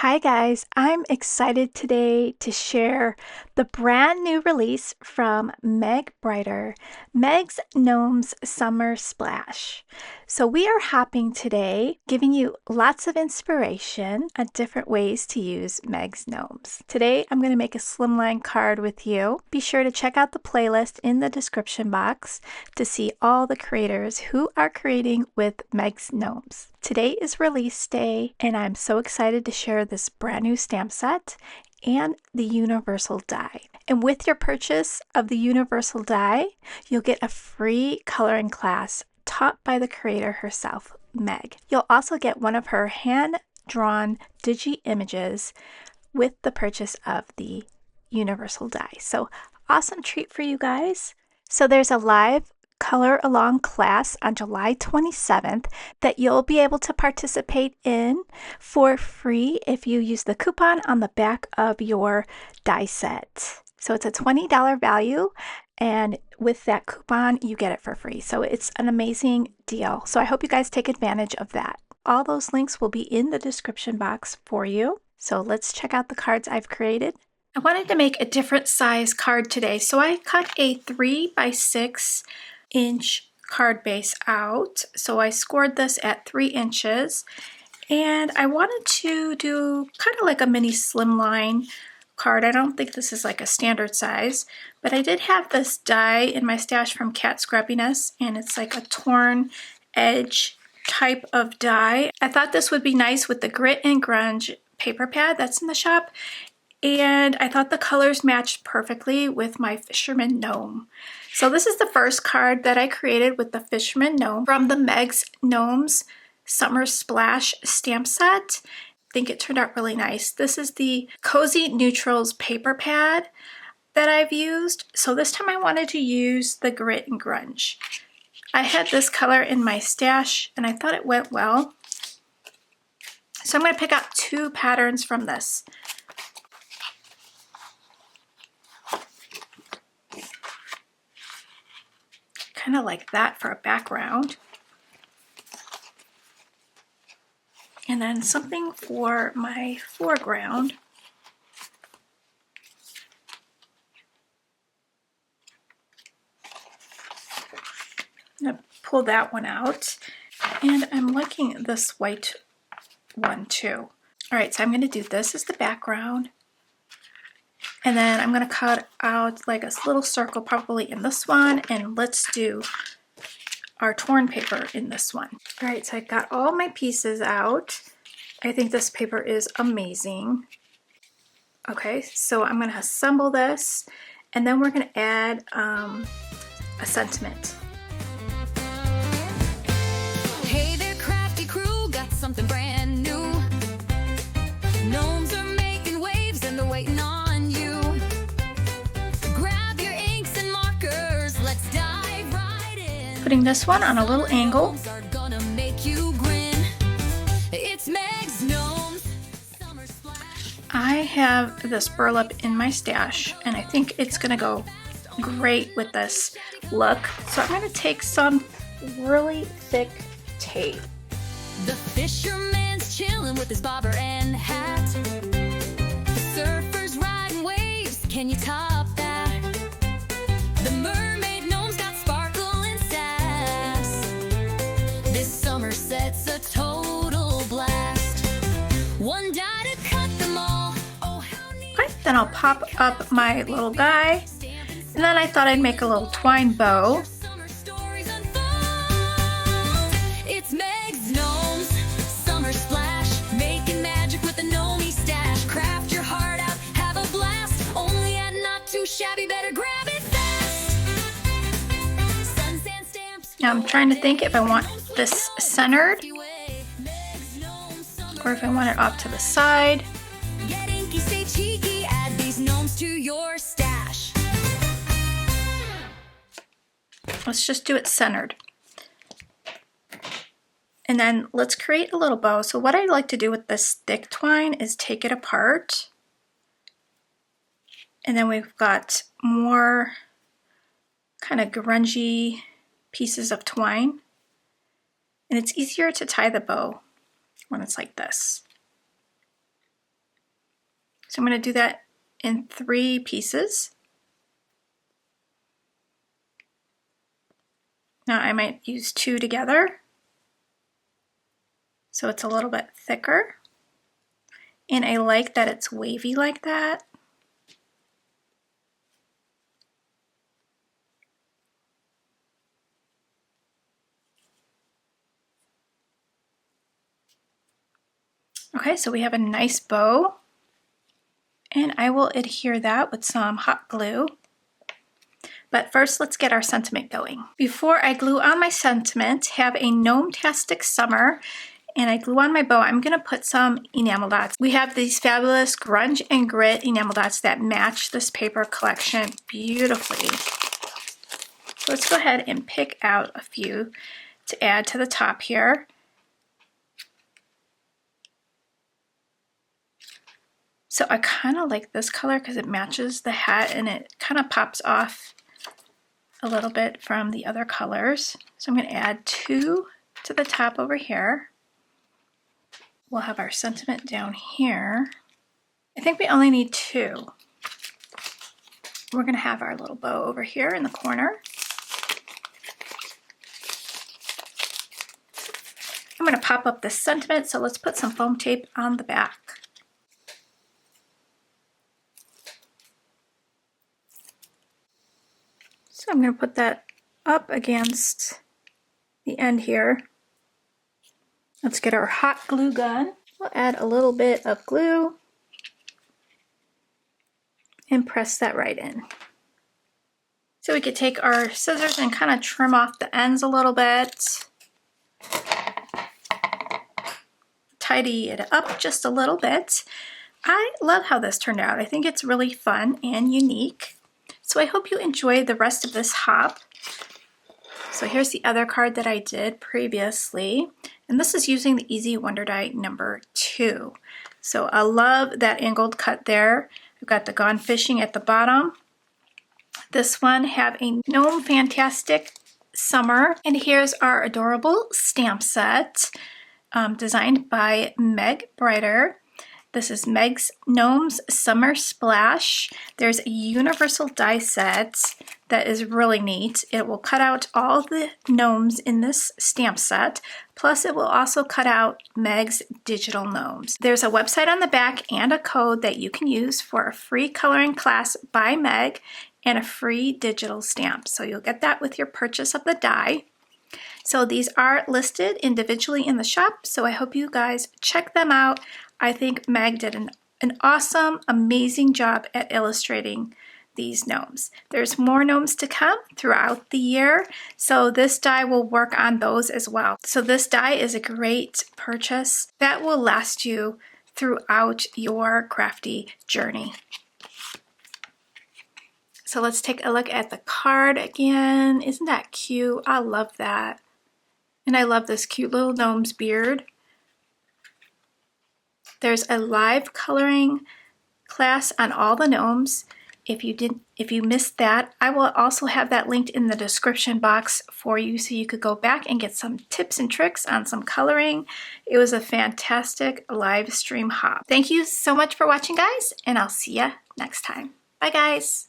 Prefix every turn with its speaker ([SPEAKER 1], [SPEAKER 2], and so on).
[SPEAKER 1] Hi guys, I'm excited today to share the brand new release from Meg Breiter, Meg's Gnomes Summer Splash. So we are hopping today, giving you lots of inspiration on different ways to use Meg's Gnomes. Today I'm going to make a slimline card with you. Be sure to check out the playlist in the description box to see all the creators who are creating with Meg's Gnomes. Today is release day, and I'm so excited to share this brand new stamp set and the universal die. And with your purchase of the universal die, you'll get a free coloring class taught by the creator herself, Meg. You'll also get one of her hand-drawn digi images with the purchase of the universal die. So awesome treat for you guys. So there's a live color along class on July 27th that you'll be able to participate in for free if you use the coupon on the back of your die set. So it's a $20 value, and with that coupon you get it for free. So it's an amazing deal. So I hope you guys take advantage of that. All those links will be in the description box for you. So let's check out the cards I've created. I wanted to make a different size card today, so I cut a 3x6-inch card base out. So I scored this at 3 inches, and I wanted to do kind of like a mini slimline card. I don't think this is like a standard size, but I did have this die in my stash from Cat Scrubbiness, and it's like a torn edge type of die. I thought this would be nice with the Grit and Grunge paper pad that's in the shop, and I thought the colors matched perfectly with my Fisherman Gnome. So this is the first card that I created with the Fisherman Gnome from the Meg's Gnomes Summer Splash stamp set. I think it turned out really nice. This is the Cozy Neutrals paper pad that I've used. So this time I wanted to use the Grit and Grunge. I had this color in my stash and I thought it went well. So I'm going to pick out 2 patterns from this. Kind of like that for a background. And then something for my foreground. I'm going to pull that one out. And I'm liking this white one too. All right, so I'm going to do this as the background. And then I'm going to cut out like a little circle probably in this one, and let's do our torn paper in this one. All right, so I got all my pieces out. I think this paper is amazing. Okay, so I'm going to assemble this, and then we're going to add a sentiment.
[SPEAKER 2] Hey there, crafty crew, got something brand new. Gnomes are making waves and they're waiting on you. Grab your inks and markers, let's dive right in.
[SPEAKER 1] Putting this one on a little angle.
[SPEAKER 2] Gnomes are gonna make you grin. It's Meg's Gnomes Summer Splash.
[SPEAKER 1] I have this burlap in my stash, and I think it's going to go great with this look. So I'm going to take some really thick tape.
[SPEAKER 2] The fisherman's chilling with his bobber and hat. The surfer's riding waves, can you top that? The mermaid gnome's got sparkle and sass. This summer set's a total blast. One die to cut them all. Oh, how neat.
[SPEAKER 1] Okay, then I'll pop up my little guy, and then I thought I'd make a little twine bow.
[SPEAKER 2] Summer stories unfold. It's Meg's Gnomes Summer Splash, making magic with the gnomiest stash. Craft your heart out, have a blast. Only at not too shabby, better grab it fast. Sun sand stamps.
[SPEAKER 1] Now I'm trying to think if I want this centered or if I want it off to the side.
[SPEAKER 2] Get inky, stay cheeky, add these gnomes to your stash.
[SPEAKER 1] Let's just do it centered. And then let's create a little bow. So what I like to do with this thick twine is take it apart. And then we've got more kind of grungy pieces of twine. And it's easier to tie the bow when it's like this. So I'm going to do that in 3 pieces. Now I might use 2 together, so it's a little bit thicker. And I like that it's wavy like that. Okay, so we have a nice bow, and I will adhere that with some hot glue. But first, let's get our sentiment going. Before I glue on my sentiment, have a Gnome-tastic summer, and I glue on my bow, I'm gonna put some enamel dots. We have these fabulous grunge and grit enamel dots that match this paper collection beautifully. So let's go ahead and pick out a few to add to the top here. So I kind of like this color because it matches the hat and it kind of pops off a little bit from the other colors. So I'm going to add 2 to the top over here. We'll have our sentiment down here. I think we only need 2. We're going to have our little bow over here in the corner. I'm going to pop up this sentiment, so let's put some foam tape on the back. So I'm going to put that up against the end here. Let's get our hot glue gun. We'll add a little bit of glue and press that right in. So we could take our scissors and kind of trim off the ends a little bit. Tidy it up just a little bit. I love how this turned out. I think it's really fun and unique. So I hope you enjoy the rest of this hop. So here's the other card that I did previously, and this is using the Easy Wonder Die number 2. So I love that angled cut there. We've got the Gone Fishing at the bottom. This one have a Gnome Fantastic Summer, and here's our adorable stamp set designed by Meg Breiter. This is Meg's Gnomes Summer Splash. There's a universal die set that is really neat. It will cut out all the gnomes in this stamp set, plus it will also cut out Meg's digital gnomes. There's a website on the back and a code that you can use for a free coloring class by Meg and a free digital stamp. So you'll get that with your purchase of the die. So these are listed individually in the shop, so I hope you guys check them out. I think Meg did an awesome, amazing job at illustrating these gnomes. There's more gnomes to come throughout the year, so this die will work on those as well. So this die is a great purchase that will last you throughout your crafty journey. So let's take a look at the card again. Isn't that cute? I love that. And I love this cute little gnome's beard. There's a live coloring class on all the gnomes. If you missed that, I will also have that linked in the description box for you so you could go back and get some tips and tricks on some coloring. It was a fantastic live stream hop. Thank you so much for watching, guys, and I'll see ya next time. Bye, guys.